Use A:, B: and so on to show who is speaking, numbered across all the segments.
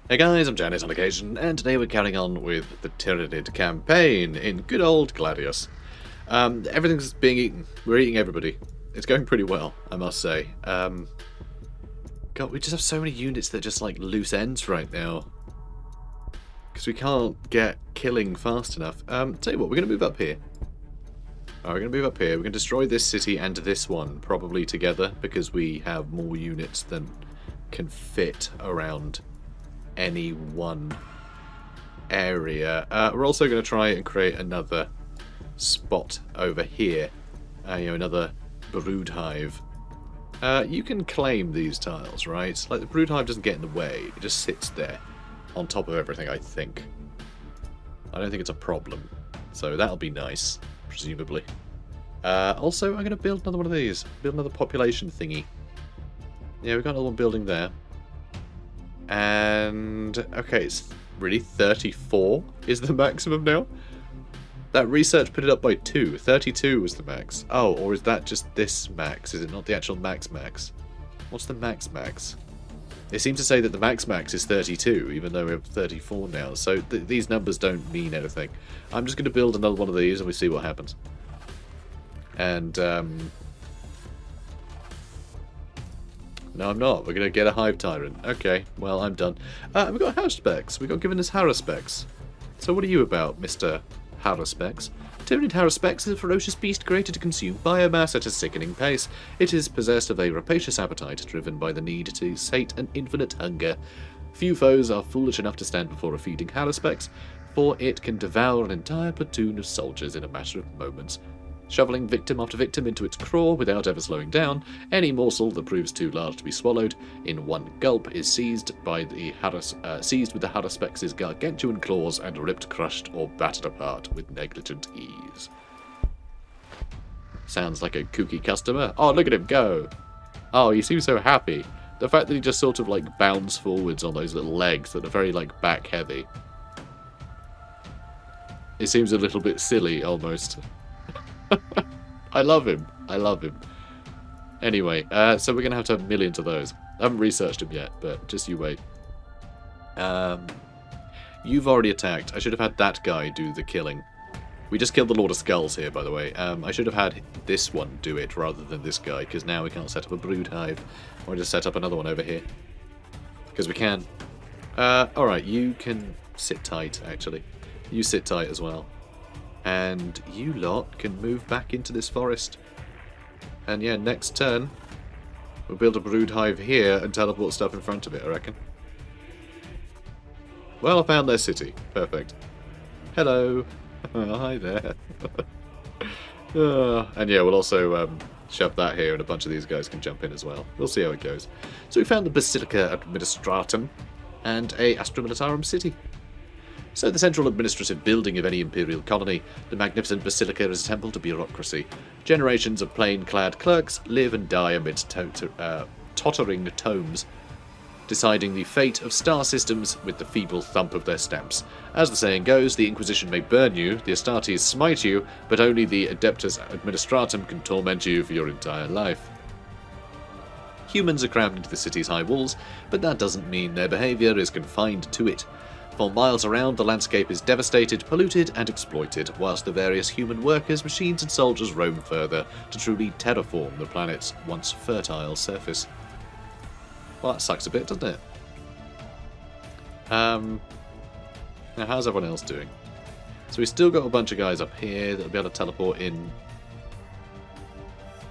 A: Hey guys, I'm Janice on occasion, and today we're carrying on with the Tyranid campaign in good old Gladius. Everything's being eaten. We're eating everybody. It's going pretty well, I must say. God, we just have so many units that are just like loose ends right now. Because we can't get killing fast enough. Tell you what, we're going to move up here. Alright, we're going to move up here. We're going to destroy this city and this one, probably together, because we have more units than can fit around any one area. We're also going to try and create another spot over here. Another brood hive. You can claim these tiles, right? Like the brood hive doesn't get in the way. It just sits there on top of everything, I think. I don't think it's a problem. So that'll be nice, presumably. Also, I'm going to build another one of these. Build another population thingy. Yeah, we've got another one building there. And okay, it's really 34 is the maximum now. That research put it up by 2. 32 was the max. Oh, or is that just this max? Is it not the actual max? What's the max? It seems to say that the max is 32, even though we have 34 now. So these numbers don't mean anything. I'm just going to build another one of these and we see what happens. And no, I'm not. We're going to get a hive tyrant. Okay, well, I'm done. We've got Haruspex. We got given this Haruspex. So what are you about, Mr. Haruspex? Tyranid Haruspex is a ferocious beast created to consume biomass at a sickening pace. It is possessed of a rapacious appetite driven by the need to sate an infinite hunger. Few foes are foolish enough to stand before a feeding Haruspex, for it can devour an entire platoon of soldiers in a matter of moments. Shoveling victim after victim into its craw without ever slowing down, any morsel that proves too large to be swallowed in one gulp is seized with the Haruspex's gargantuan claws and ripped, crushed, or battered apart with negligent ease. Sounds like a kooky customer. Oh, look at him go! Oh, he seems so happy. The fact that he just sort of like bounds forwards on those little legs that are very like back heavy. It seems a little bit silly almost. I love him. Anyway, so we're going to have millions of those. I haven't researched them yet, but just you wait. You've already attacked. I should have had that guy do the killing. We just killed the Lord of Skulls here, by the way. I should have had this one do it rather than this guy, because now we can't set up a brood hive. Or just set up another one over here. Because we can. Alright, you can sit tight, actually. You sit tight as well. And you lot can move back into this forest. And yeah, next turn, we'll build a brood hive here and teleport stuff in front of it, I reckon. Well, I found their city. Perfect. Hello. Hi there. And yeah, we'll also shove that here and a bunch of these guys can jump in as well. We'll see how it goes. So we found the Basilica Administratum and a Astra Militarum city. So the central administrative building of any imperial colony, the magnificent basilica is a temple to bureaucracy. Generations of plain-clad clerks live and die amidst tottering tomes, deciding the fate of star systems with the feeble thump of their stamps. As the saying goes, the Inquisition may burn you, the Astartes smite you, but only the Adeptus Administratum can torment you for your entire life. Humans are crammed into the city's high walls, but that doesn't mean their behaviour is confined to it. For miles around, the landscape is devastated, polluted, and exploited, whilst the various human workers, machines, and soldiers roam further to truly terraform the planet's once fertile surface. Well, that sucks a bit, doesn't it? Now, how's everyone else doing? So we've still got a bunch of guys up here that'll be able to teleport in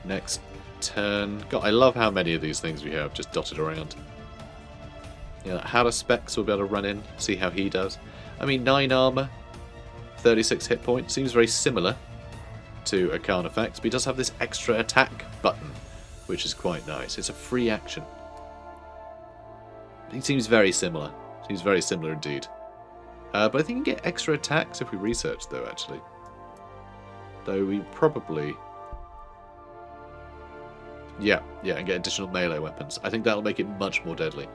A: next turn. God, I love how many of these things we have just dotted around. Yeah, Haruspex will be able to run in, see how he does. I mean, 9 armor, 36 hit points, seems very similar to a Carnifex, but he does have this extra attack button, which is quite nice. It's a free action. He seems very similar. Seems very similar indeed. But I think you can get extra attacks if we research, though, actually. Though we probably... Yeah, and get additional melee weapons. I think that'll make it much more deadly.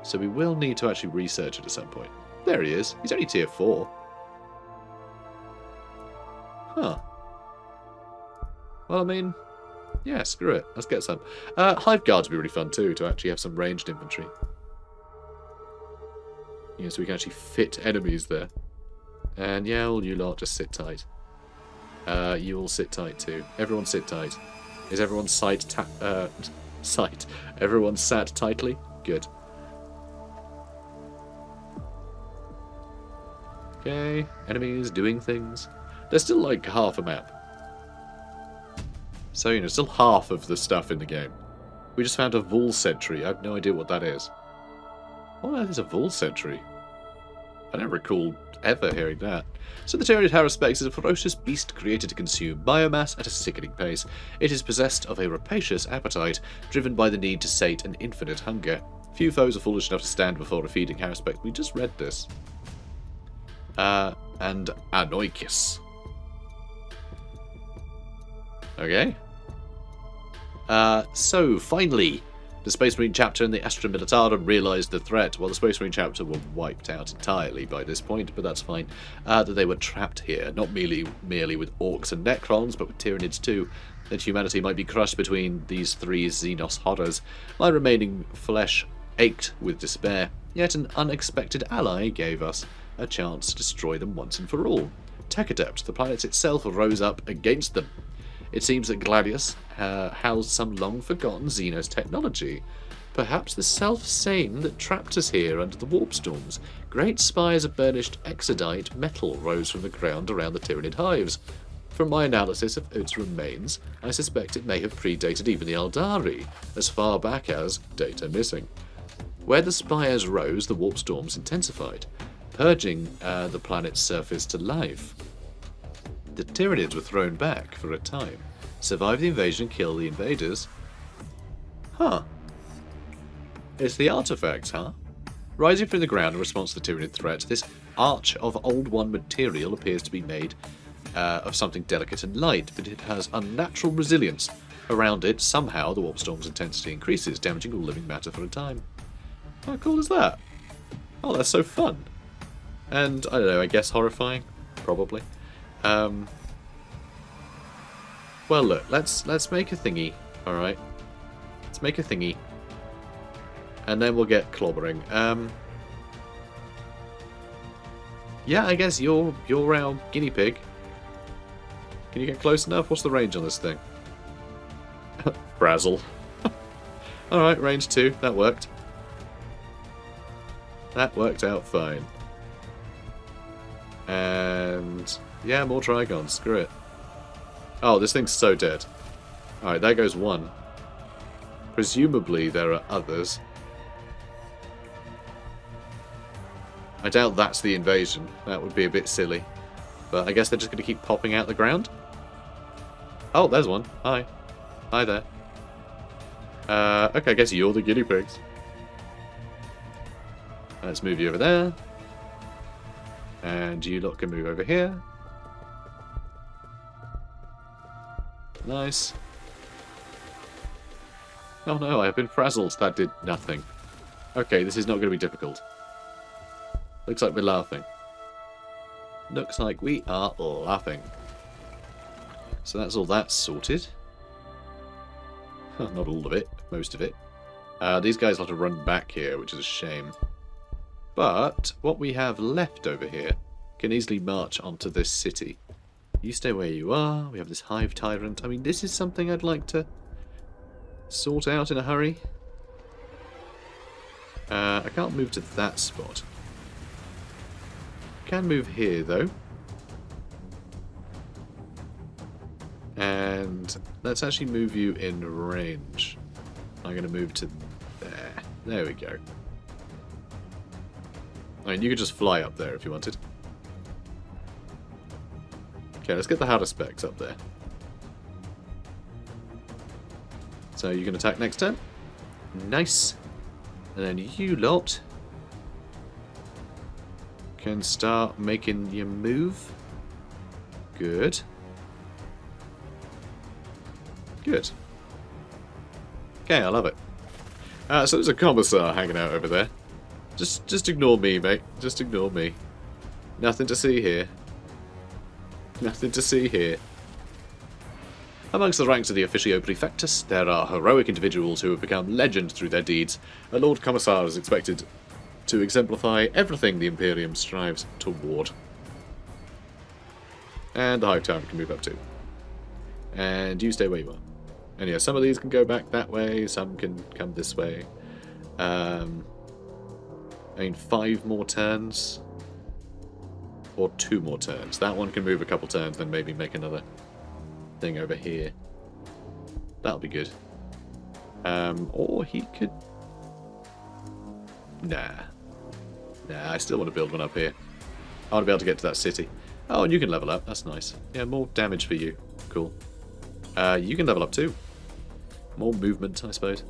A: So we will need to actually research it at some point. There he is. He's only tier 4. Huh. Well, I mean, yeah, screw it. Let's get some. Hive Guards would be really fun too, to actually have some ranged infantry. Yeah, so we can actually fit enemies there. And yeah, all you lot just sit tight. You all sit tight too. Everyone sit tight. Is everyone sight? Everyone sat tightly? Good. Okay, enemies doing things. There's still like half a map. So, you know, still half of the stuff in the game. We just found a Vaul Sentry. I have no idea what that is. What on earth is a Vaul Sentry? I don't recall ever hearing that. So the Tyranid Haruspex is a ferocious beast created to consume biomass at a sickening pace. It is possessed of a rapacious appetite, driven by the need to sate an infinite hunger. Few foes are foolish enough to stand before a feeding Haruspex. We just read this. And Anoikis. Okay. So, finally, the Space Marine chapter and the Astra Militarum realised the threat. Well, the Space Marine chapter were wiped out entirely by this point, but that's fine. That they were trapped here, not merely with Orcs and Necrons, but with Tyranids too. That humanity might be crushed between these three Xenos horrors. My remaining flesh ached with despair, yet an unexpected ally gave us a chance to destroy them once and for all. Techadept, the planet itself, rose up against them. It seems that Gladius housed some long-forgotten Xenos technology. Perhaps the self-same that trapped us here under the warp storms. Great spires of burnished exodite metal rose from the ground around the Tyranid hives. From my analysis of its remains, I suspect it may have predated even the Eldari, as far back as data missing. Where the spires rose, the warp storms intensified, purging the planet's surface to life. The Tyranids were thrown back for a time, survived the invasion, killed the invaders. Huh. It's the artifacts, huh? Rising from the ground in response to the Tyranid threat, this arch of Old One material appears to be made of something delicate and light, but it has unnatural resilience. Around it, somehow, the warp storm's intensity increases, damaging all living matter for a time. How cool is that? Oh, that's so fun. And, I don't know, I guess horrifying? Probably. Well, look, let's make a thingy, alright? Let's make a thingy. And then we'll get clobbering. Yeah, I guess you're our guinea pig. Can you get close enough? What's the range on this thing? Frazzle. Alright, range 2. That worked. That worked out fine. And yeah, more Trigons. Screw it. Oh, this thing's so dead. Alright, there goes one. Presumably there are others. I doubt that's the invasion. That would be a bit silly. But I guess they're just going to keep popping out the ground? Oh, there's one. Hi. Hi there. Okay, I guess you're the guinea pigs. Let's move you over there. And you lot can move over here. Nice. Oh no, I've been frazzled. That did nothing. Okay, this is not going to be difficult. Looks like we're laughing. Looks like we are laughing. So that's all that sorted. Not all of it, most of it. These guys will have to run back here, which is a shame. But what we have left over here can easily march onto this city. You stay where you are. We have this hive tyrant. I mean, this is something I'd like to sort out in a hurry. I can't move to that spot. Can move here though. And let's actually move you in range. I'm going to move to there. There we go. I mean, you could just fly up there if you wanted. Okay, let's get the harder specs up there. So you can attack next turn. Nice. And then you lot can start making your move. Good. Good. Okay, I love it. So there's a commissar hanging out over there. Just ignore me, mate. Just ignore me. Nothing to see here. Nothing to see here. Amongst the ranks of the Officio Prefectus, there are heroic individuals who have become legend through their deeds. A Lord Commissar is expected to exemplify everything the Imperium strives toward. And the Hive Tower can move up too. And you stay where you are. And yeah, some of these can go back that way, some can come this way. I mean, 5 more turns. Or 2 more turns. That one can move a couple turns, then maybe make another thing over here. That'll be good. Or he could... Nah, I still want to build one up here. I want to be able to get to that city. Oh, and you can level up. That's nice. Yeah, more damage for you. Cool. You can level up too. More movement, I suppose.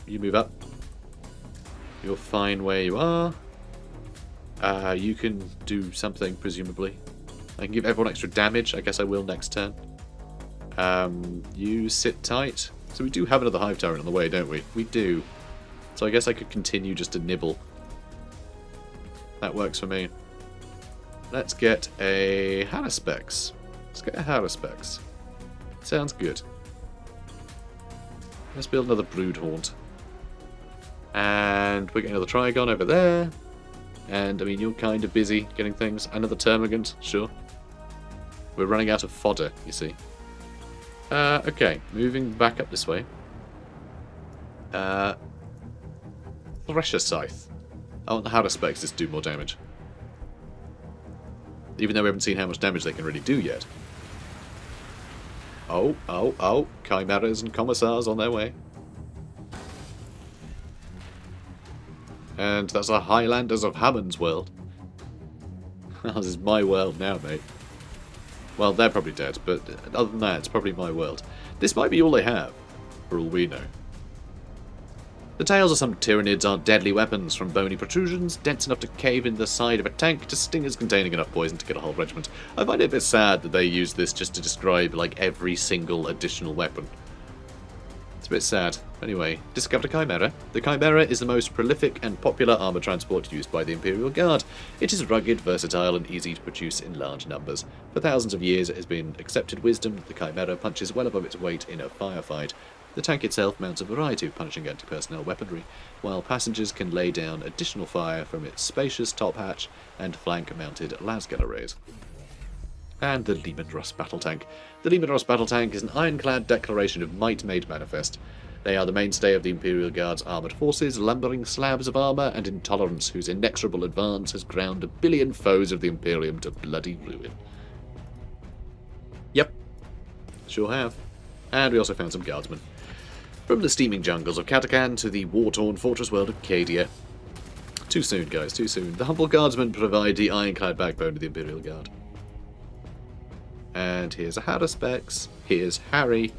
A: You move up. You're fine where you are. You can do something, presumably. I can give everyone extra damage. I guess I will next turn. You sit tight. So we do have another Hive Tower on the way, don't we? We do. So I guess I could continue just to nibble. That works for me. Let's get a Haruspex. Let's get a Haruspex. Sounds good. Let's build another Broodhaunt. And we're getting another Trigon over there. And, I mean, you're kind of busy getting things. Another Termagant, sure. We're running out of fodder, you see. Okay, moving back up this way. Thresher Scythe. I want the Haruspex to do more damage. Even though we haven't seen how much damage they can really do yet. Oh. Chimeras and Commissars on their way. And that's the Highlanders of Hammond's world. This is my world now, mate. Well, they're probably dead, but other than that, it's probably my world. This might be all they have, for all we know. The tails of some Tyranids aren't deadly weapons, from bony protrusions, dense enough to cave in the side of a tank, to stingers containing enough poison to kill a whole regiment. I find it a bit sad that they use this just to describe, like, every single additional weapon. It's a bit sad. Anyway, discovered a Chimera. The Chimera is the most prolific and popular armor transport used by the Imperial Guard. It is rugged, versatile, and easy to produce in large numbers. For thousands of years, it has been accepted wisdom that the Chimera punches well above its weight in a firefight. The tank itself mounts a variety of punching anti-personnel weaponry, while passengers can lay down additional fire from its spacious top hatch and flank-mounted lasgun arrays. And the Lehman Russ Battle Tank. The Lehman Russ Battle Tank is an ironclad declaration of might made manifest. They are the mainstay of the Imperial Guard's armoured forces, lumbering slabs of armour and intolerance whose inexorable advance has ground 1 billion foes of the Imperium to bloody ruin. Yep, sure have. And we also found some guardsmen. From the steaming jungles of Katakan to the war-torn fortress world of Cadia. Too soon, guys, too soon. The humble guardsmen provide the ironclad backbone of the Imperial Guard. And here's a Haruspex. Here's Harry.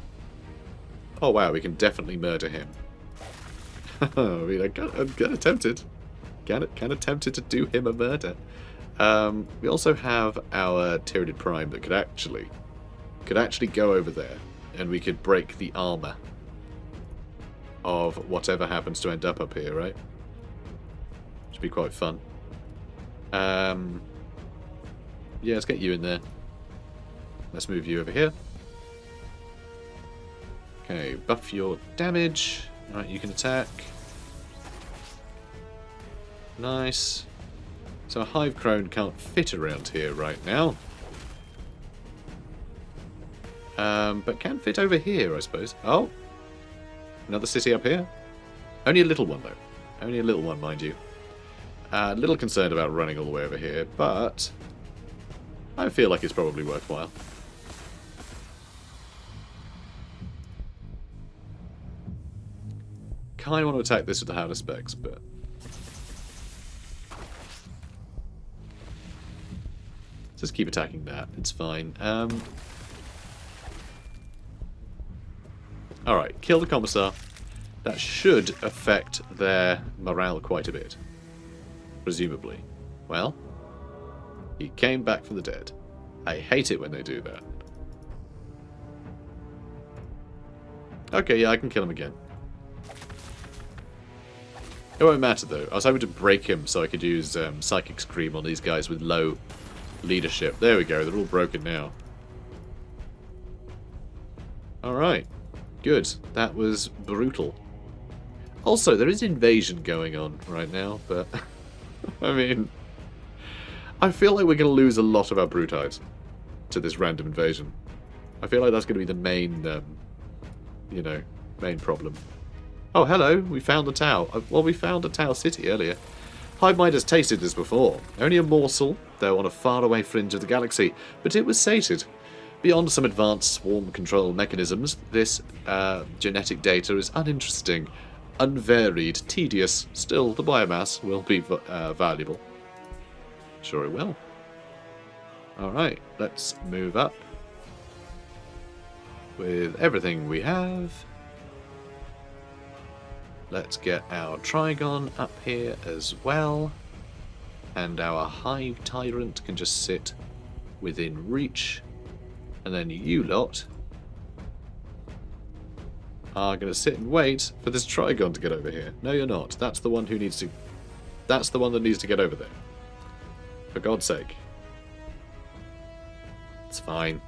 A: Oh wow, we can definitely murder him. I mean, I'm kind of tempted. Kind of tempted to do him a murder. We also have our Tyranid Prime that could actually go over there, and we could break the armor of whatever happens to end up here, right? Should be quite fun. Yeah, let's get you in there. Let's move you over here. Okay, buff your damage. Alright, you can attack. Nice. So a Hive Crone can't fit around here right now. But can fit over here, I suppose. Oh! Another city up here. Only a little one, though. Only a little one, mind you. A little concerned about running all the way over here, but I feel like it's probably worthwhile. Kind of want to attack this with the Haruspex, but just keep attacking that. It's fine. Alright, kill the Commissar. That should affect their morale quite a bit. Presumably. Well, he came back from the dead. I hate it when they do that. Okay, yeah, I can kill him again. It won't matter, though. I was hoping to break him so I could use Psychic Scream on these guys with low leadership. There we go. They're all broken now. Alright. Good. That was brutal. Also, there is invasion going on right now, but I mean, I feel like we're going to lose a lot of our Brutides to this random invasion. I feel like that's going to be the main, you know, main problem. Oh, hello, we found the Tau. Well, we found a Tau city earlier. Hive Mind has tasted this before. Only a morsel, though on a faraway fringe of the galaxy, but it was sated. Beyond some advanced swarm control mechanisms, this genetic data is uninteresting, unvaried, tedious. Still, the biomass will be valuable. Sure it will. Alright, let's move up with everything we have. Let's get our Trigon up here as well. And our Hive Tyrant can just sit within reach. And then you lot are going to sit and wait for this Trigon to get over here. No, you're not. That's the one who needs to... That's the one that needs to get over there. For God's sake. It's fine.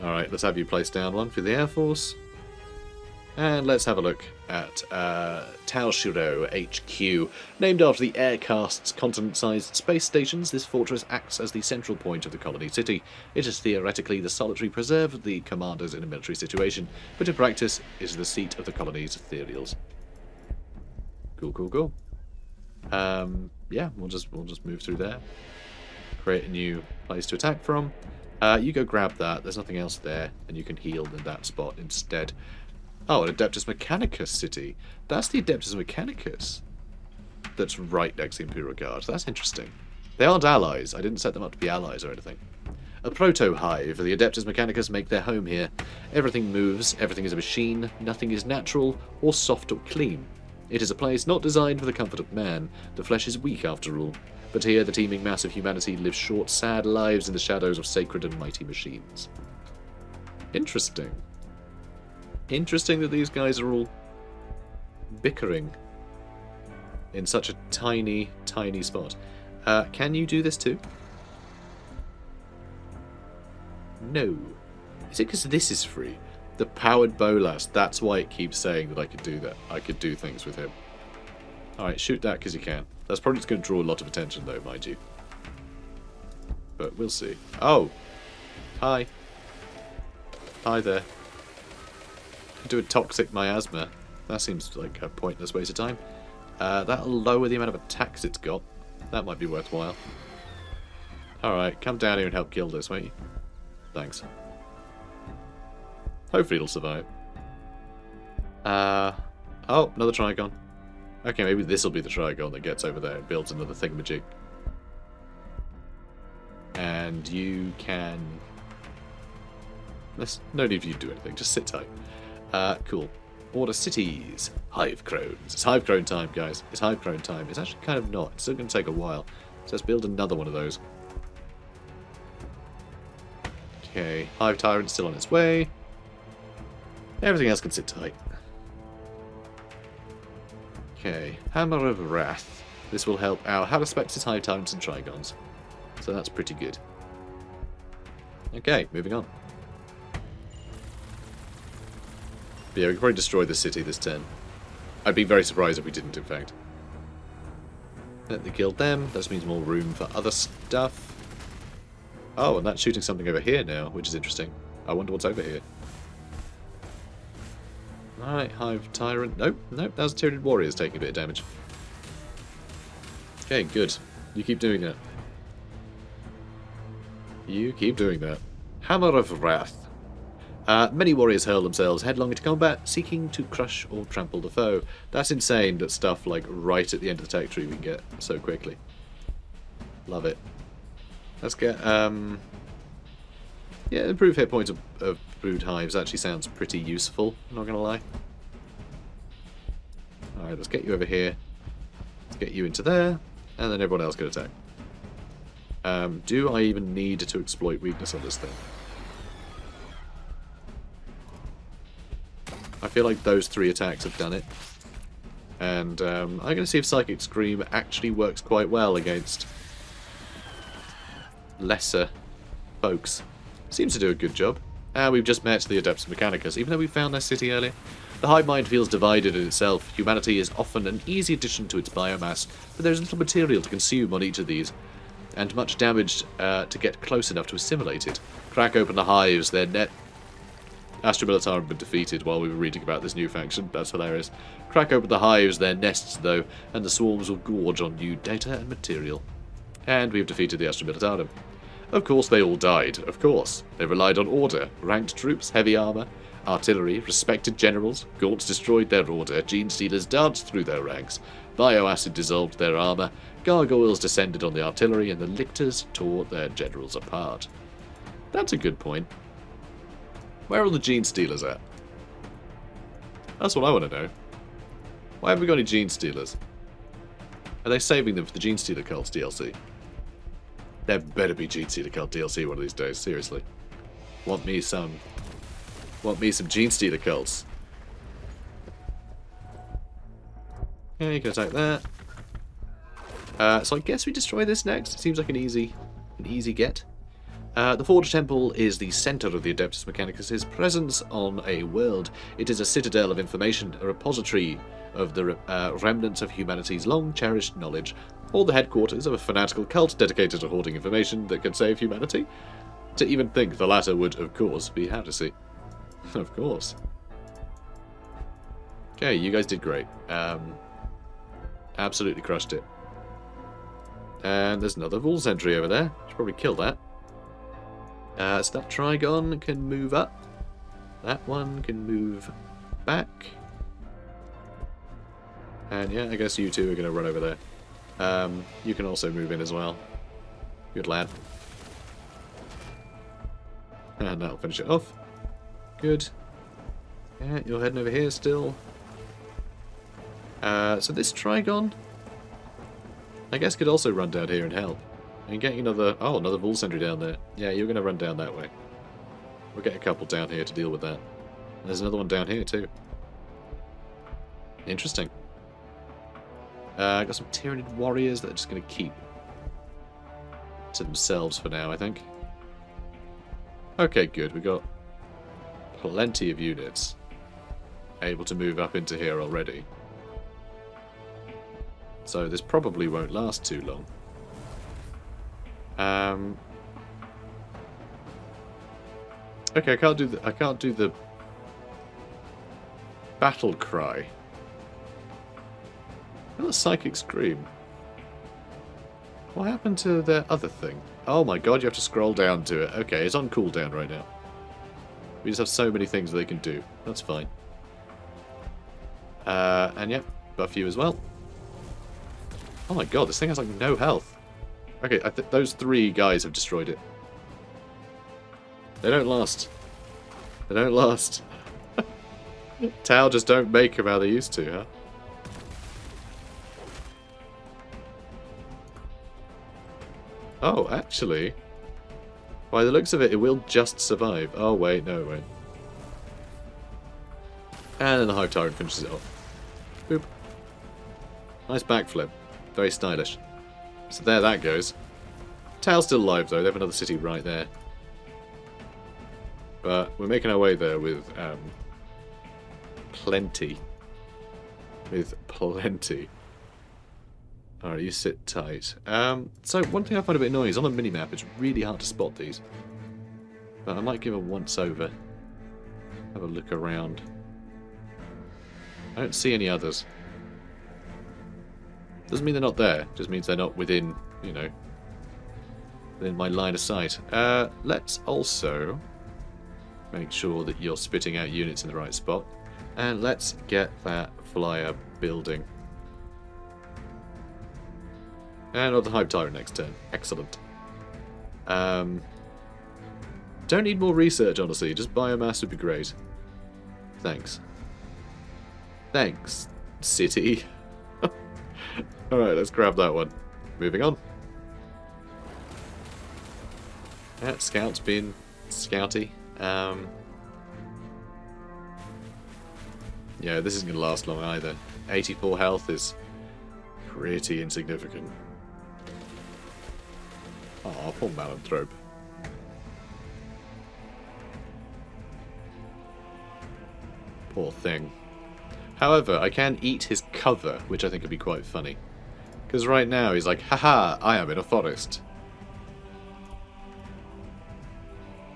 A: Alright, let's have you place down one for the Air Force. And let's have a look at Taoshiro HQ. Named after the Aircast's continent-sized space stations, this fortress acts as the central point of the colony city. It is theoretically the solitary preserve of the commanders in a military situation, but in practice is the seat of the colony's ethereals. Cool, cool, cool. Yeah, we'll just move through there. Create a new place to attack from. You go grab that. There's nothing else there, and you can heal in that spot instead. Oh, an Adeptus Mechanicus city. That's the Adeptus Mechanicus that's right next to the Imperial Guard. That's interesting. They aren't allies. I didn't set them up to be allies or anything. A proto-hive. The Adeptus Mechanicus make their home here. Everything moves. Everything is a machine. Nothing is natural or soft or clean. It is a place not designed for the comfort of man. The flesh is weak after all. But here the teeming mass of humanity lives short, sad lives in the shadows of sacred and mighty machines. Interesting. Interesting that these guys are all bickering in such a tiny, tiny spot. Can you do this too? No. Is it because this is free? The powered Bolas, that's why it keeps saying that I could do that. I could do things with him. Alright, shoot that because you can. That's probably just going to draw a lot of attention though, mind you. But we'll see. Oh! Hi. Hi there. Do a toxic miasma. That seems like a pointless waste of time. That'll lower the amount of attacks it's got. That might be worthwhile. Alright, come down here and help kill this, won't you? Thanks. Hopefully it'll survive. Oh, another Trigon. Okay, maybe this'll be the Trigon that gets over there and builds another thingamajig. And you can... There's no need for you to do anything, just sit tight. Cool. Order cities. Hive crones. It's hive crone time, guys. It's hive crone time. It's actually kind of not. It's still going to take a while. So let's build another one of those. Okay. Hive tyrant's still on its way. Everything else can sit tight. Okay. Hammer of Wrath. This will help our Halospexes, Hive Tyrants, and Trigons. So that's pretty good. Okay, moving on. But yeah, we could probably destroy the city this turn. I'd be very surprised if we didn't, in fact. Let me kill them. That just means more room for other stuff. Oh, and that's shooting something over here now, which is interesting. I wonder what's over here. Alright, Hive Tyrant. Nope, nope, that was Tyranid Warriors taking a bit of damage. Okay, good. You keep doing that. You keep doing that. Hammer of Wrath. Many warriors hurl themselves headlong into combat, seeking to crush or trample the foe. That's insane that stuff like right at the end of the tech tree we can get so quickly. Love it. Let's get, yeah, improved hit points of brood hives actually sounds pretty useful, I'm not gonna lie. Alright, let's get you over here. Let's get you into there, and then everyone else can attack. Do I even need to exploit weakness on this thing? I feel like those 3 attacks have done it. And I'm going to see if Psychic Scream actually works quite well against lesser folks. Seems to do a good job. We've just met the Adeptus Mechanicus. Even though we found their city earlier, The hive mind feels divided in itself. Humanity is often an easy addition to its biomass, but there is little material to consume on each of these, and much damage to get close enough to assimilate it. Crack open the hives, their net... Astra Militarum have been defeated while we were reading about this new faction. That's hilarious. Crack open the hives, their nests though, and the swarms will gorge on new data and material. And we've defeated the Astra Militarum. Of course they all died, of course. They relied on order, ranked troops, heavy armour, artillery, respected generals. Gaunts destroyed their order, gene stealers danced through their ranks, bioacid dissolved their armour, gargoyles descended on the artillery, and the lictors tore their generals apart. That's a good point. Where are all the gene stealers at? That's what I want to know. Why haven't we got any gene stealers? Are they saving them for the Gene Stealer Cults DLC? There better be Gene Stealer Cult DLC one of these days, seriously. Want me some Gene Stealer Cults. Yeah, you can attack that. So I guess we destroy this next. It seems like an easy get. The Forge Temple is the center of the Adeptus Mechanicus' presence on a world. It is a citadel of information, a repository of the remnants of humanity's long-cherished knowledge, or the headquarters of a fanatical cult dedicated to hoarding information that can save humanity. To even think the latter would, of course, be heresy. Of course. Okay, you guys did great. Absolutely crushed it. And there's another Vault sentry over there. Should probably kill that. So that Trigon can move up. That one can move back. And yeah, I guess you two are going to run over there. You can also move in as well. Good lad. And that'll finish it off. Good. Yeah, you're heading over here still. So this Trigon, I guess, could also run down here and help. And getting another... Oh, another Vault sentry down there. Yeah, you're going to run down that way. We'll get a couple down here to deal with that. There's another one down here too. Interesting. Got some Tyranid warriors that are just going to keep to themselves for now, I think. Okay, good. We got plenty of units able to move up into here already. So this probably won't last too long. Okay, I can't do the battle cry. Oh, the psychic scream. What happened to their other thing? Oh my god, you have to scroll down to it. Okay, it's on cooldown right now. We just have so many things that they can do. That's fine. And yeah, buff you as well. Oh my god, this thing has like no health. Okay, those three guys have destroyed it. They don't last. They don't last. Tau just don't make them how they used to, huh? Oh, actually, by the looks of it, it will just survive. Oh, wait, no, it won't. And then the Hive Tyrant finishes it off. Boop. Nice backflip. Very stylish. So there that goes. Tau's still alive, though. They have another city right there. But we're making our way there with plenty. With plenty. Alright, you sit tight. So one thing I find a bit annoying is on the minimap it's really hard to spot these. But I might give a once over. Have a look around. I don't see any others. Doesn't mean they're not there, just means they're not within, you know, within my line of sight. Let's also make sure that you're spitting out units in the right spot. And let's get that flyer building. And another Hive Tyrant next turn. Excellent. Don't need more research, honestly. Just biomass would be great. Thanks. Thanks, city. Alright, let's grab that one. Moving on. Yeah, Scout's been scouty. Yeah, this isn't going to last long either. 84 health is pretty insignificant. Oh, poor Malanthrope. Poor thing. However, I can eat his cover, which I think would be quite funny. Because right now he's like, haha, I am in a forest.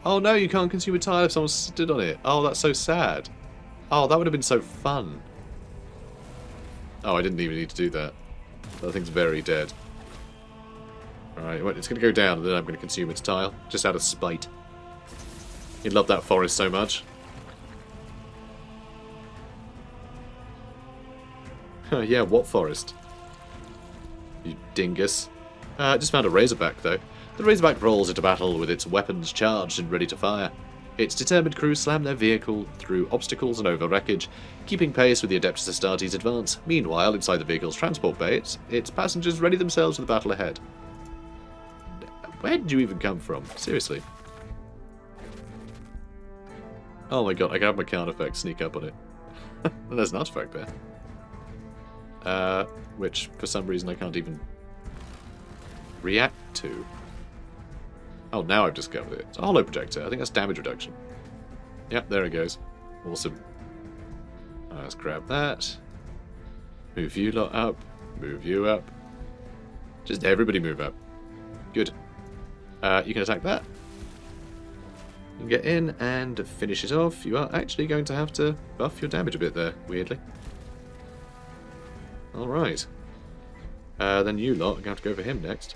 A: Oh no, you can't consume a tile if someone stood on it. Oh, that's so sad. Oh, that would have been so fun. Oh, I didn't even need to do that. That thing's very dead. Alright, well, it's going to go down and then I'm going to consume its tile. Just out of spite. He'd love that forest so much. Yeah, what forest? You dingus. I just found a Razorback, though. The Razorback rolls into battle with its weapons charged and ready to fire. Its determined crew slam their vehicle through obstacles and over wreckage, keeping pace with the Adeptus Astartes' advance. Meanwhile, inside the vehicle's transport bay, its passengers ready themselves for the battle ahead. Where did you even come from? Seriously. Oh my god, I can have my card effect sneak up on it. And there's an artifact there. Which, for some reason, I can't even react to. Oh, now I've discovered it. It's a holo projector. I think that's damage reduction. Yep, there it goes. Awesome. Let's grab that. Move you lot up. Move you up. Just everybody move up. Good. You can attack that. You can get in and finish it off. You are actually going to have to buff your damage a bit there, weirdly. Alright. Then you lot are going to have to go for him next.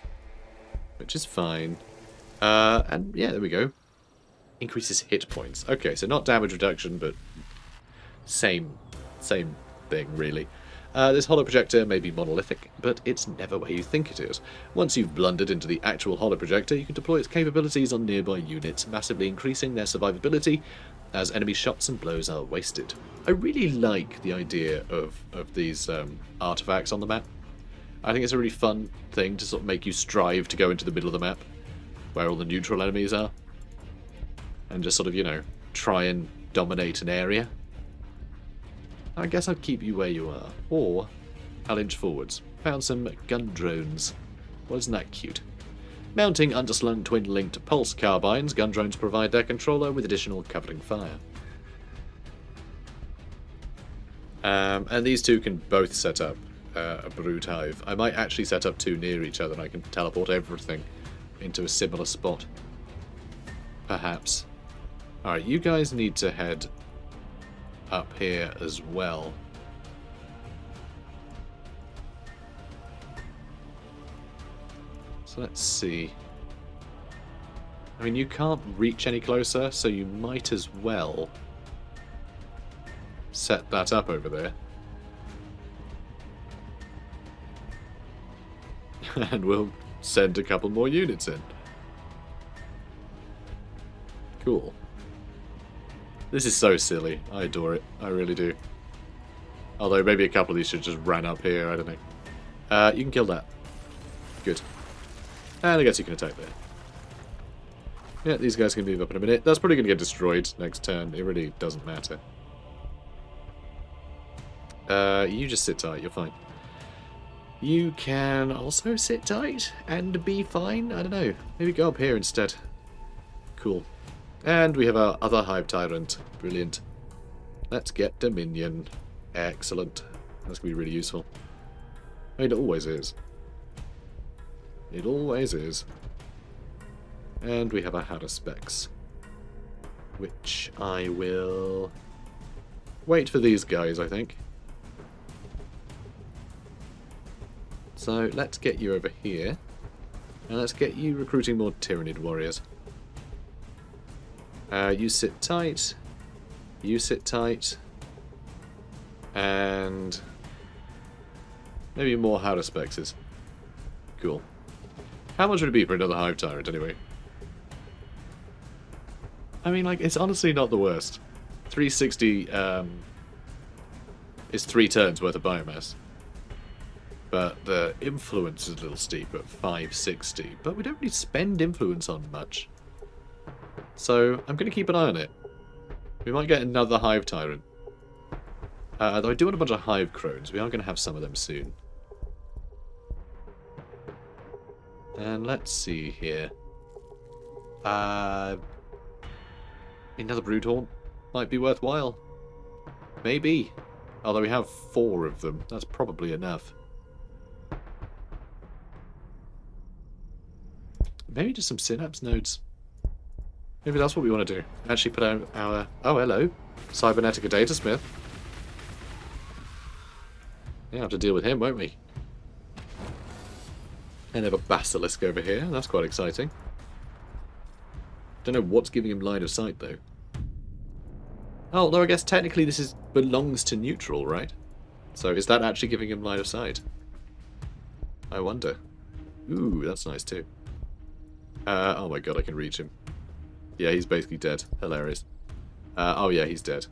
A: Which is fine. And yeah, there we go. Increases hit points. Okay, so not damage reduction, but same thing, really. This holo projector may be monolithic, but it's never where you think it is. Once you've blundered into the actual holo projector, you can deploy its capabilities on nearby units, massively increasing their survivability as enemy shots and blows are wasted. I really like the idea of these artifacts on the map. I think it's a really fun thing to sort of make you strive to go into the middle of the map, where all the neutral enemies are, and just sort of, you know, try and dominate an area. I guess I'd keep you where you are, or I'll inch forwards. Found some gun drones. Well, isn't that cute? Mounting underslung twin-linked pulse carbines, gun drones provide their controller with additional covering fire. And these two can both set up a brood hive. I might actually set up two near each other and I can teleport everything into a similar spot. Perhaps. Alright, you guys need to head up here as well. So let's see. I mean, you can't reach any closer, so you might as well set that up over there. And we'll send a couple more units in. Cool. This is so silly. I adore it. I really do. Although maybe a couple of these should just ran up here. I don't know. You can kill that. Good. And I guess you can attack there. Yeah, these guys can move up in a minute. That's probably going to get destroyed next turn. It really doesn't matter. You just sit tight. You're fine. You can also sit tight and be fine. I don't know. Maybe go up here instead. Cool. And we have our other Hive Tyrant. Brilliant. Let's get Dominion. Excellent. That's going to be really useful. I mean, it always is. It always is. And we have our Hadder Specs. Which I will wait for these guys, I think. So let's get you over here. And let's get you recruiting more Tyranid warriors. You sit tight. You sit tight. And maybe more Hadder Spexes. Cool. How much would it be for another Hive Tyrant, anyway? I mean, like, it's honestly not the worst. 360 is 3 turns worth of biomass. But the influence is a little steep at 560. But we don't really spend influence on much. So I'm going to keep an eye on it. We might get another Hive Tyrant. Though I do want a bunch of Hive Crones. We are going to have some of them soon. And let's see here. Another Broodhorn might be worthwhile. Maybe. Although we have 4 of them. That's probably enough. Maybe just some synapse nodes. Maybe that's what we want to do. Actually put out our... Oh, hello. Cybernetica Datasmith. Yeah, have to deal with him, won't we? And have a basilisk over here. That's quite exciting. Don't know what's giving him line of sight, though. Oh, although I guess technically this belongs to neutral, right? So is that actually giving him line of sight? I wonder. Ooh, that's nice too. Oh my god, I can reach him. Yeah, he's basically dead. Hilarious. Oh yeah, he's dead.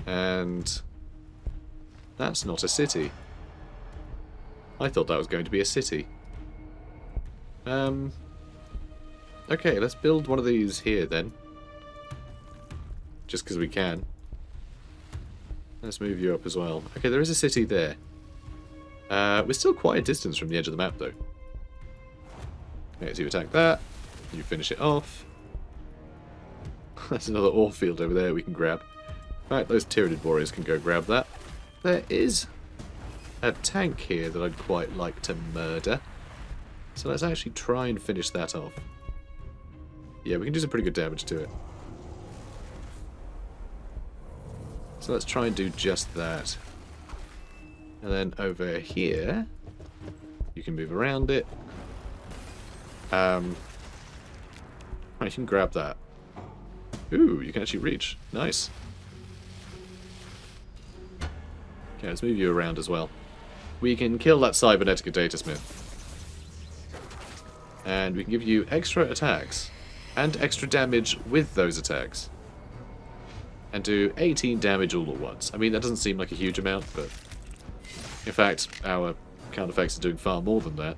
A: And... that's not a city. I thought that was going to be a city. Okay, let's build one of these here then. Just because we can. Let's move you up as well. Okay, there is a city there. We're still quite a distance from the edge of the map though. Okay, so you attack that. You finish it off. There's another ore field over there we can grab. Right, those Tyranid warriors can go grab that. There is a tank here that I'd quite like to murder. So let's actually try and finish that off. Yeah, we can do some pretty good damage to it. So let's try and do just that. And then over here, you can move around it. Right, you can grab that. Ooh, you can actually reach. Nice. Okay, let's move you around as well. We can kill that Cybernetica Datasmith. And we can give you extra attacks. And extra damage with those attacks. And do 18 damage all at once. I mean, that doesn't seem like a huge amount, but... in fact, our counter effects are doing far more than that.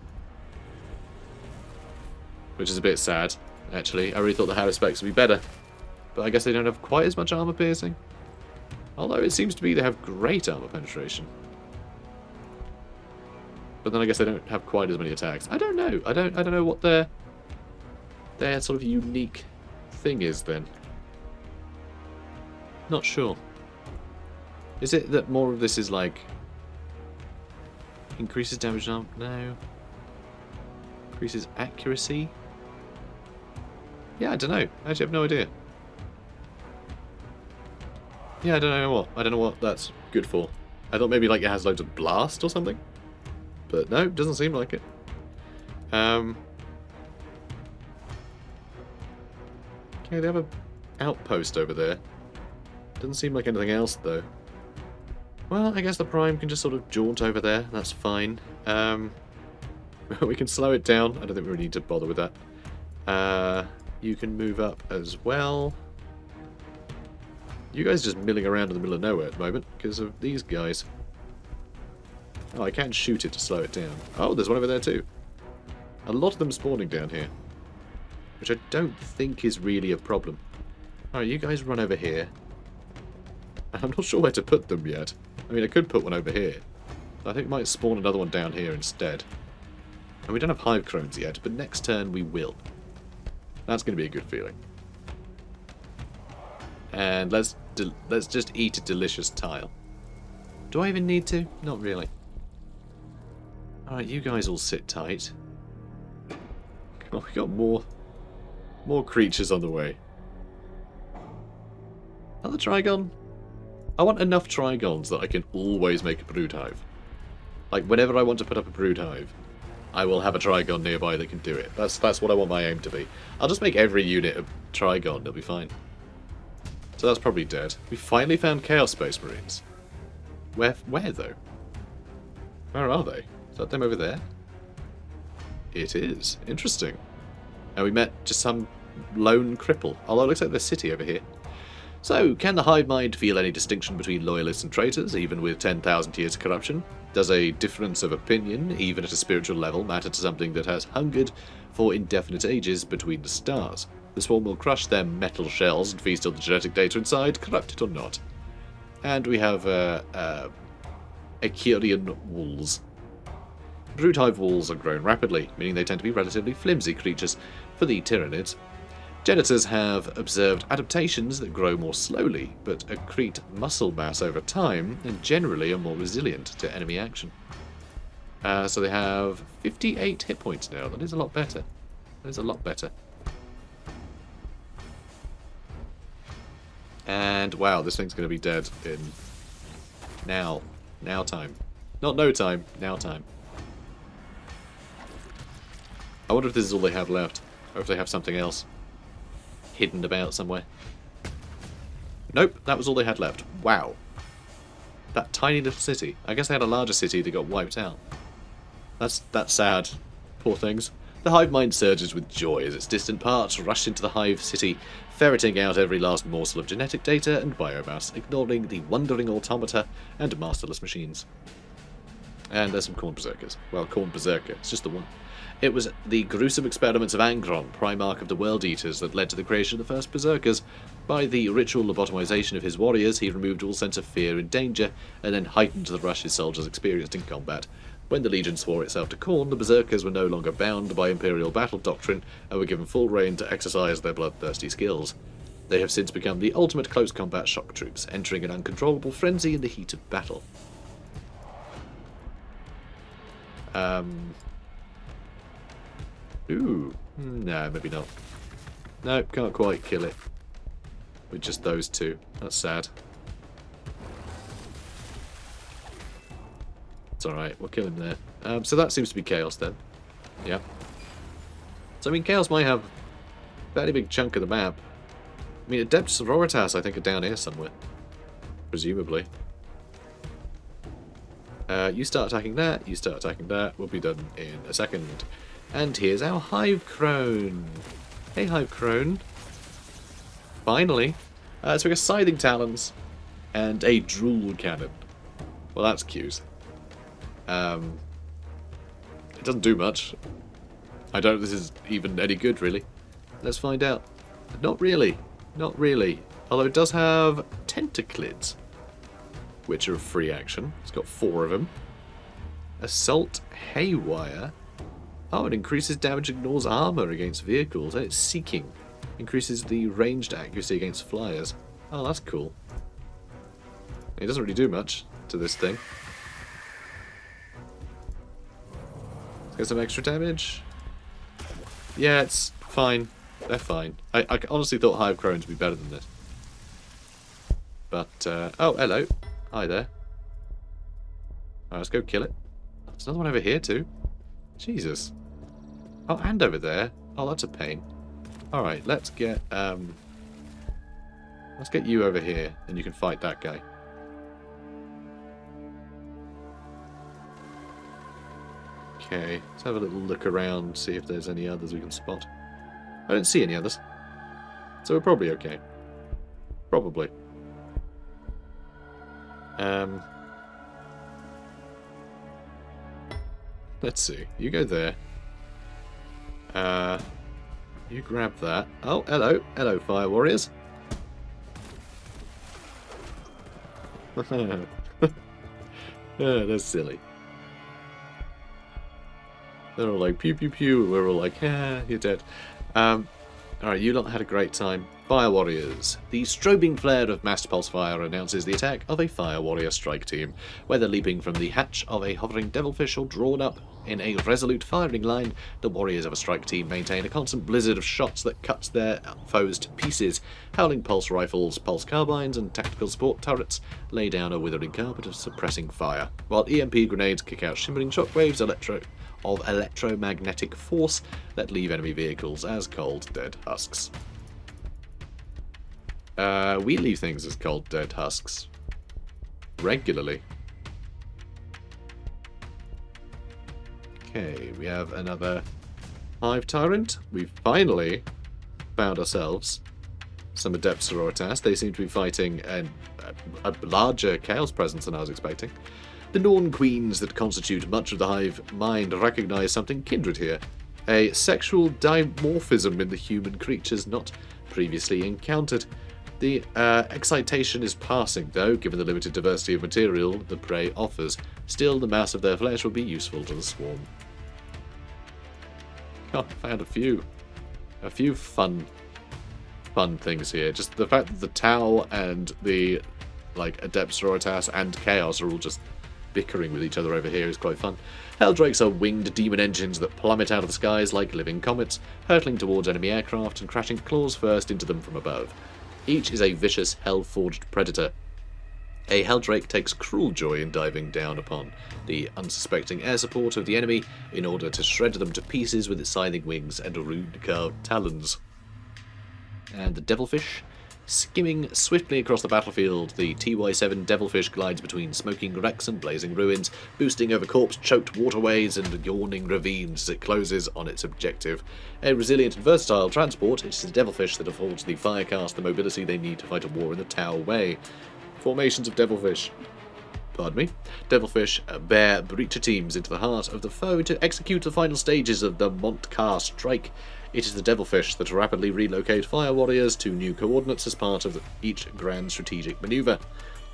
A: Which is a bit sad, actually. I really thought the Harris specs would be better. But I guess they don't have quite as much armor piercing. Although it seems to be they have great armor penetration. But then I guess they don't have quite as many attacks. I don't know. I don't know what their sort of unique thing is then. Not sure. Is it that more of this is like increases damage arm? No. Increases accuracy? Yeah, I don't know. I actually have no idea. Yeah, I don't know what. I don't know what that's good for. I thought maybe like it has loads of blast or something. But no, doesn't seem like it. Okay, they have an outpost over there. Doesn't seem like anything else though. Well, I guess the Prime can just sort of jaunt over there. That's fine. We can slow it down. I don't think we really need to bother with that. You can move up as well. You guys are just milling around in the middle of nowhere at the moment because of these guys. Oh, I can shoot it to slow it down. Oh, there's one over there too. A lot of them spawning down here. Which I don't think is really a problem. Alright, you guys run over here. I'm not sure where to put them yet. I mean, I could put one over here. I think I might spawn another one down here instead. And we don't have hive crones yet, but next turn we will. That's going to be a good feeling. And let's just eat a delicious tile. Do I even need to? Not really. Alright, you guys all sit tight. Oh, we got more creatures on the way. Another Trigon? I want enough Trigons that I can always make a brood hive. Like, whenever I want to put up a brood hive, I will have a Trigon nearby that can do it. That's what I want my aim to be. I'll just make every unit a Trigon, it'll be fine. So that's probably dead. We finally found Chaos Space Marines. Where though? Where are they? Is that them over there? It is. Interesting. And we met just some lone cripple. Although it looks like there's a city over here. So, can the hive mind feel any distinction between loyalists and traitors, even with 10,000 years of corruption? Does a difference of opinion, even at a spiritual level, matter to something that has hungered for indefinite ages between the stars? The swarm will crush their metal shells and feast on the genetic data inside, corrupted or not. And we have Echirian walls. Brood hive walls are grown rapidly, meaning they tend to be relatively flimsy creatures for the Tyranids. Janitors have observed adaptations that grow more slowly, but accrete muscle mass over time, and generally are more resilient to enemy action. So they have 58 hit points now. That is a lot better. That is a lot better. And wow, this thing's going to be dead in now time. Not no time, now time. I wonder if this is all they have left, or if they have something else hidden about somewhere. Nope, that was all they had left. Wow. That tiny little city. I guess they had a larger city that got wiped out. That's sad. Poor things. The hive mind surges with joy as its distant parts rush into the hive city, ferreting out every last morsel of genetic data and biomass, ignoring the wandering automata and masterless machines. And there's some corn berserkers. Well, corn berserker. It's just the one. It was the gruesome experiments of Angron, Primarch of the World Eaters, that led to the creation of the first berserkers. By the ritual lobotomization of his warriors, he removed all sense of fear and danger, and then heightened the rush his soldiers experienced in combat. When the Legion swore itself to Khorne, the berserkers were no longer bound by Imperial battle doctrine, and were given full rein to exercise their bloodthirsty skills. They have since become the ultimate close combat shock troops, entering an uncontrollable frenzy in the heat of battle. Ooh. No, maybe not. Nope, can't quite kill it. With just those two. That's sad. It's alright, we'll kill him there. So that seems to be Chaos then. Yeah. So I mean, Chaos might have a fairly big chunk of the map. I mean, Adept Sororitas I think are down here somewhere. Presumably. You start attacking that, you start attacking that. We'll be done in a second. And here's our Hive Crone. Hey, Hive Crone. Finally. So we got Scything Talons and a Drool Cannon. Well, that's cute. It doesn't do much. I don't know if this is even any good, really. Let's find out. Not really. Not really. Although it does have Tentaclids, which are a free action. It's got 4 of them. Assault Haywire. Oh, it increases damage, ignores armor against vehicles, and it's Seeking. Increases the ranged accuracy against flyers. Oh, that's cool. It doesn't really do much to this thing. Let's get some extra damage. Yeah, it's fine. They're fine. I honestly thought Hive Crones would be better than this. But, oh, hello. Hi there. Alright, let's go kill it. There's another one over here, too. Jesus. Oh, and over there. Oh, that's a pain. Alright, let's get you over here, and you can fight that guy. Okay, let's have a little look around, see if there's any others we can spot. I don't see any others. So we're probably okay. Probably. Let's see. You go there. You grab that. Oh, hello. Hello, Fire Warriors. Oh, that's silly. They're all like, pew, pew, pew. We're all like, yeah, you're dead. Alright, you lot had a great time. Fire Warriors. The strobing flare of massed pulse fire announces the attack of a Fire Warrior strike team. Whether leaping from the hatch of a hovering devilfish or drawn up in a resolute firing line, the warriors of a strike team maintain a constant blizzard of shots that cuts their foes to pieces. Howling pulse rifles, pulse carbines, and tactical support turrets lay down a withering carpet of suppressing fire, while EMP grenades kick out shimmering shockwaves of electromagnetic force that leave enemy vehicles as cold, dead husks. We leave things as cold, dead husks. Regularly. Okay, we have another Hive Tyrant. We've finally found ourselves some Adept Sororitas. They seem to be fighting a larger Chaos presence than I was expecting. The Norn Queens that constitute much of the Hive mind recognize something kindred here. A sexual dimorphism in the human creatures not previously encountered. The excitation is passing, though, given the limited diversity of material the prey offers. Still, the mass of their flesh will be useful to the swarm. Oh, I found a few fun fun things here. Just the fact that the Tau and the like Adept Sororitas and Chaos are all just bickering with each other over here is quite fun. Helldrakes are winged demon engines that plummet out of the skies like living comets, hurtling towards enemy aircraft and crashing claws first into them from above. Each is a vicious, hell-forged predator. A Helldrake takes cruel joy in diving down upon the unsuspecting air support of the enemy in order to shred them to pieces with its scything wings and rune-carved talons. And the Devilfish? Skimming swiftly across the battlefield, the TY-7 Devilfish glides between smoking wrecks and blazing ruins, boosting over corpse-choked waterways and yawning ravines as it closes on its objective. A resilient and versatile transport, it is the Devilfish that affords the Firecast the mobility they need to fight a war in the Tau way. Formations of Devilfish. Pardon me. Devilfish bear breacher teams into the heart of the foe to execute the final stages of the Montcar Strike. It is the Devilfish that rapidly relocate fire warriors to new coordinates as part of each grand strategic maneuver,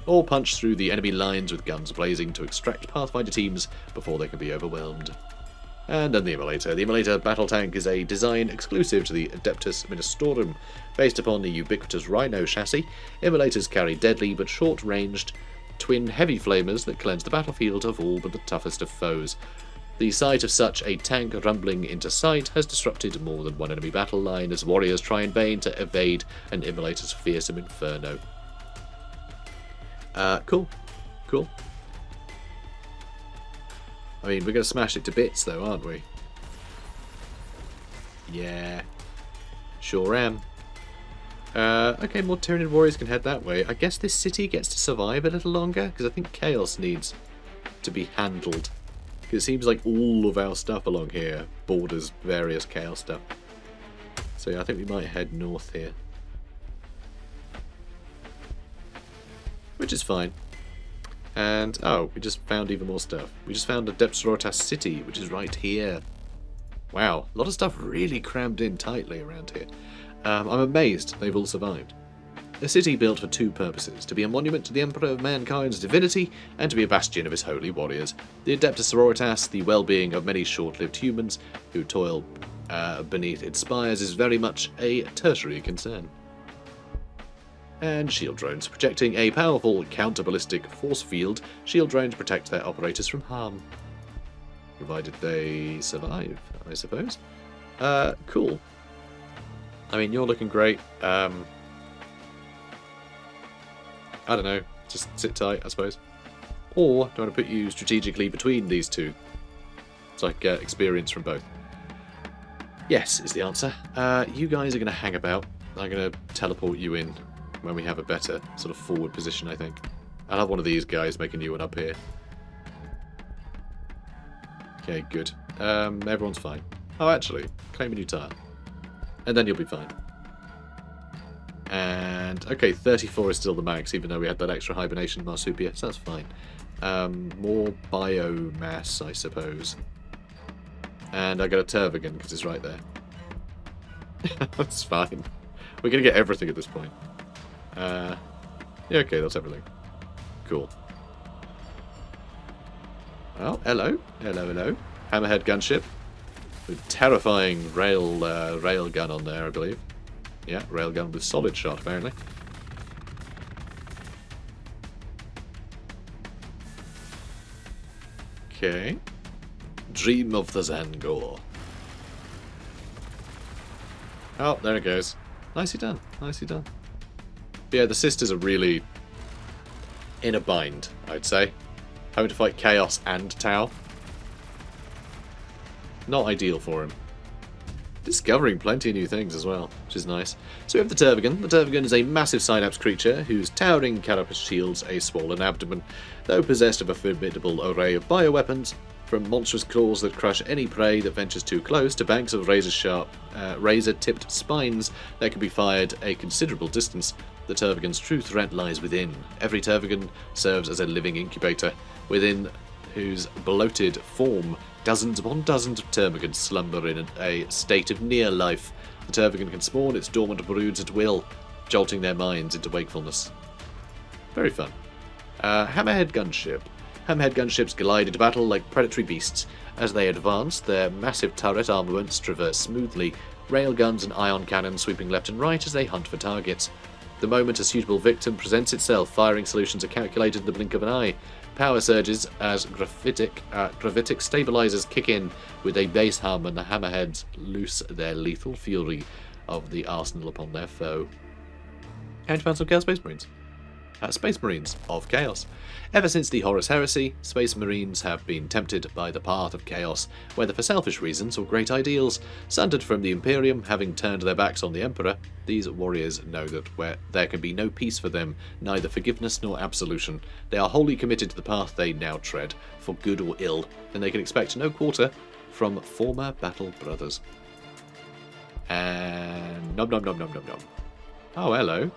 A: or punch through the enemy lines with guns blazing to extract Pathfinder teams before they can be overwhelmed. And then the Immolator. The Immolator battle tank is a design exclusive to the Adeptus Ministorum. Based upon the ubiquitous Rhino chassis, Immolators carry deadly but short-ranged twin heavy flamers that cleanse the battlefield of all but the toughest of foes. The sight of such a tank rumbling into sight has disrupted more than one enemy battle line as warriors try in vain to evade an Immolator's fearsome inferno. Cool. I mean, we're going to smash it to bits, though, aren't we? Yeah. Sure am. Okay, more Tyranid warriors can head that way. I guess this city gets to survive a little longer, because I think Chaos needs to be handled. Because it seems like all of our stuff along here borders various Chaos stuff. So yeah, I think we might head north here. Which is fine. And, oh, we just found even more stuff. We just found Adept Sororitas City, which is right here. Wow, a lot of stuff really crammed in tightly around here. I'm amazed they've all survived. A city built for two purposes, to be a monument to the Emperor of Mankind's divinity, and to be a bastion of his holy warriors. The Adeptus Sororitas, the well-being of many short-lived humans who toil beneath its spires, is very much a tertiary concern. And shield drones, projecting a powerful counter-ballistic force field. Shield drones protect their operators from harm, provided they survive, I suppose. Cool. I mean, you're looking great. I don't know, just sit tight, I suppose. Or do I want to put you strategically between these two, so I can get experience from both? Yes, is the answer. You guys are going to hang about. I'm going to teleport you in when we have a better sort of forward position, I think. I'll have one of these guys make a new one up here. Okay, good. Everyone's fine. Oh, actually, claim a new tile. And then you'll be fine. And, okay, 34 is still the max, even though we had that extra hibernation marsupia, so that's fine. More biomass, I suppose. And I got a Tervigan, because it's right there. That's fine. We're going to get everything at this point. Yeah, okay, that's everything. Cool. Well, hello. Hello. Hammerhead gunship. With terrifying rail gun on there, I believe. Yeah, railgun with solid shot, apparently. Okay. Dream of the Zangor. Oh, there it goes. Nicely done. Nicely done. But yeah, the sisters are really in a bind, I'd say. Having to fight Chaos and Tau. Not ideal for him. Discovering plenty of new things as well, which is nice. So we have the Tervigan. The Tervigan is a massive synapse creature whose towering carapace shields a swollen abdomen, though possessed of a formidable array of bioweapons, from monstrous claws that crush any prey that ventures too close to banks of razor-sharp, razor-tipped spines that can be fired a considerable distance. The Tervigan's true threat lies within. Every Tervigan serves as a living incubator, within whose bloated form dozens upon dozens of termagants slumber in a state of near life. The Tervigan can spawn its dormant broods at will, jolting their minds into wakefulness. Very fun. Hammerhead gunship. Hammerhead gunships glide into battle like predatory beasts. As they advance, their massive turret armaments traverse smoothly, railguns and ion cannons sweeping left and right as they hunt for targets. The moment a suitable victim presents itself, firing solutions are calculated in the blink of an eye. Power surges as gravitic stabilizers kick in with a bass hum, and the hammerheads loose their lethal fury of the arsenal upon their foe. And found some Chaos Space Marines. Space Marines of Chaos. Ever since the Horus Heresy, Space Marines have been tempted by the path of chaos, whether for selfish reasons or great ideals. Sundered from the Imperium, having turned their backs on the Emperor, these warriors know that where there can be no peace for them, neither forgiveness nor absolution. They are wholly committed to the path they now tread, for good or ill, and they can expect no quarter from former battle brothers. And nom nom nom nom nom nom. Oh, hello.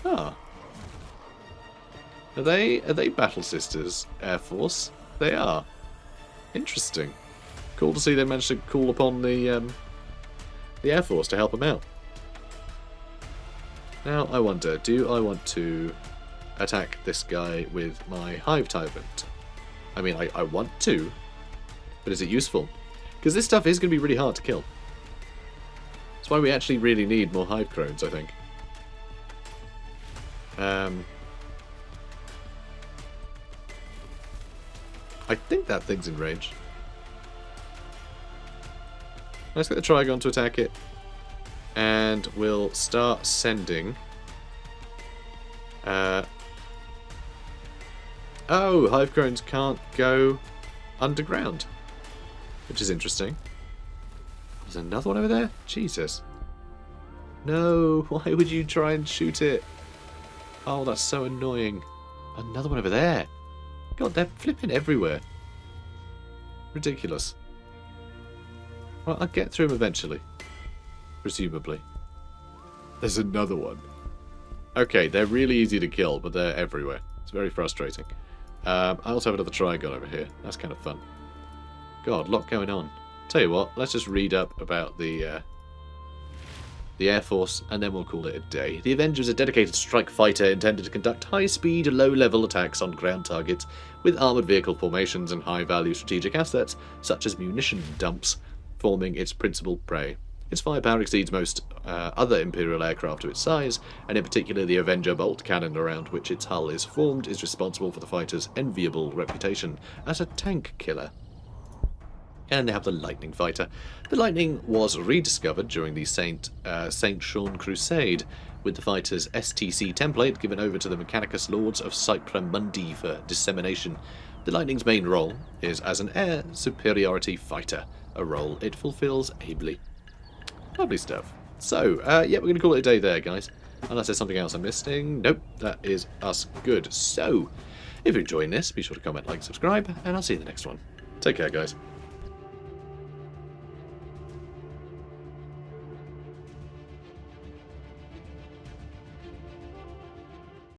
A: Ah. Are they Battle Sisters Air Force? They are. Interesting. Cool to see they managed to call upon the Air Force to help them out. Now I wonder, do I want to attack this guy with my Hive Tyrant? I mean, I want to, but is it useful? Because this stuff is going to be really hard to kill. That's why we actually really need more Hive Crones, I think. I think that thing's in range. Let's get the Trigon to attack it. And we'll start sending... Oh, Hive Crones can't go underground. Which is interesting. There's another one over there? Jesus. No, why would you try and shoot it? Oh, that's so annoying. Another one over there. God, they're flipping everywhere. Ridiculous. Well, I'll get through them eventually. Presumably. There's another one. Okay, they're really easy to kill, but they're everywhere. It's very frustrating. I also have another Trigon over here. That's kind of fun. God, a lot going on. Tell you what, let's just read up about the Air Force, and then we'll call it a day. The Avenger is a dedicated strike fighter intended to conduct high-speed, low-level attacks on ground targets with armoured vehicle formations and high-value strategic assets, such as munition dumps, forming its principal prey. Its firepower exceeds most other Imperial aircraft of its size, and in particular the Avenger bolt cannon around which its hull is formed is responsible for the fighter's enviable reputation as a tank killer. And they have the Lightning Fighter. The Lightning was rediscovered during the Saint Sean Crusade, with the fighter's STC template given over to the Mechanicus Lords of Cypra Mundi for dissemination. The Lightning's main role is as an air superiority fighter, a role it fulfills ably. Lovely stuff. So, yeah, we're going to call it a day there, guys. Unless there's something else I'm missing. Nope, that is us good. So, if you're enjoying this, be sure to comment, like, subscribe, and I'll see you in the next one. Take care, guys.